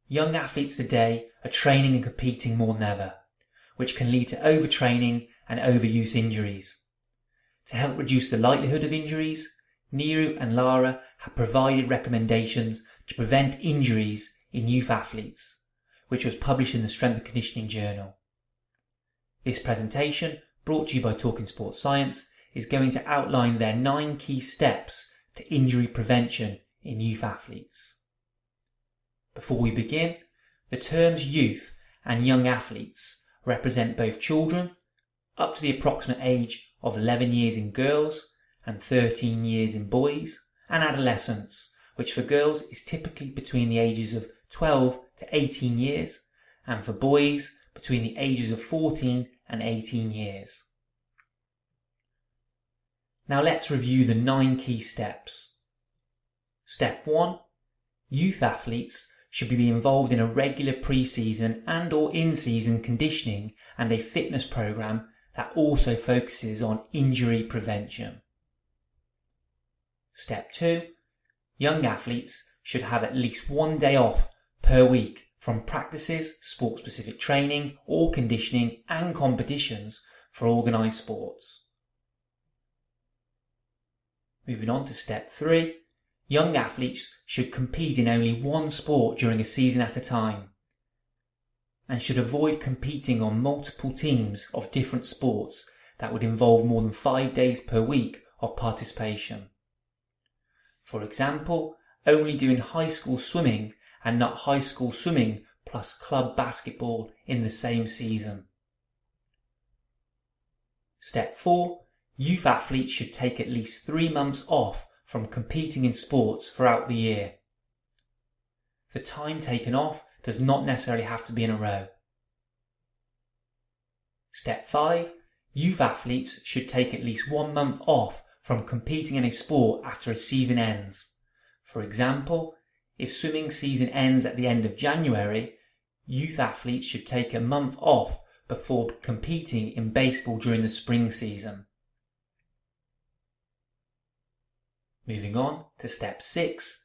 Young athletes today are training and competing more than ever, which can lead to overtraining and overuse injuries. To help reduce the likelihood of injuries, Neeru and Lara have provided recommendations to prevent injuries in youth athletes, which was published in the Strength and Conditioning Journal. This presentation, brought to you by Talking Sports Science, is going to outline their 9 key steps to injury prevention in youth athletes. Before we begin, the terms youth and young athletes represent both children up to the approximate age of 11 years in girls and 13 years in boys, and adolescents, which for girls is typically between the ages of 12 to 18 years, and for boys between the ages of 14 and 18 years. Now let's review the 9 key steps. Step 1. Youth athletes should be involved in a regular pre-season and or in-season conditioning and a fitness program that also focuses on injury prevention. Step 2. Young athletes should have at least 1 day off per week from practices, sport-specific training or conditioning and competitions for organised sports. Moving on to step 3. Young athletes should compete in only one sport during a season at a time, and should avoid competing on multiple teams of different sports that would involve more than 5 days per week of participation. For example, only doing high school swimming and not high school swimming plus club basketball in the same season. Step 4. Youth athletes should take at least 3 months off from competing in sports throughout the year. The time taken off does not necessarily have to be in a row. Step 5. Youth athletes should take at least 1 month off from competing in a sport after a season ends. For example, if swimming season ends at the end of January, youth athletes should take a month off before competing in baseball during the spring season. Moving on to step 6.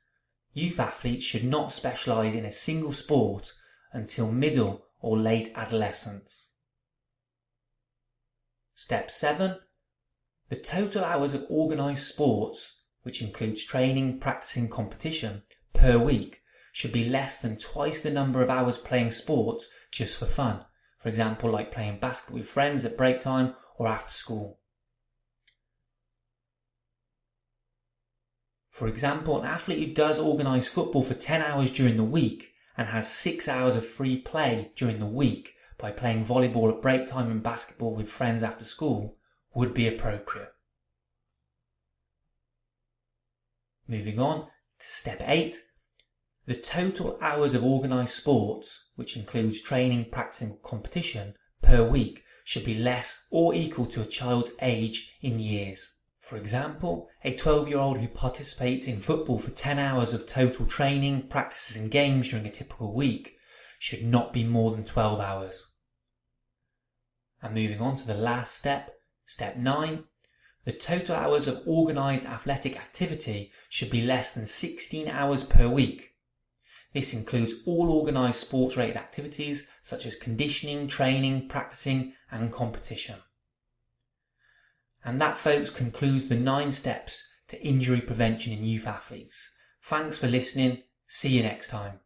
Youth athletes should not specialise in a single sport until middle or late adolescence. Step 7. The total hours of organised sports, which includes training, practicing, competition, per week should be less than twice the number of hours playing sports just for fun. For example, like playing basketball with friends at break time or after school. For example, an athlete who does organise football for 10 hours during the week and has 6 hours of free play during the week by playing volleyball at break time and basketball with friends after school would be appropriate. Moving on to step 8. The total hours of organised sports, which includes training, practicing, competition, per week should be less or equal to a child's age in years. For example, a 12-year-old who participates in football for 10 hours of total training, practices and games during a typical week should not be more than 12 hours. And moving on to the last step, step 9, the total hours of organised athletic activity should be less than 16 hours per week. This includes all organised sports-related activities such as conditioning, training, practicing and competition. And that, folks, concludes the 9 steps to injury prevention in youth athletes. Thanks for listening. See you next time.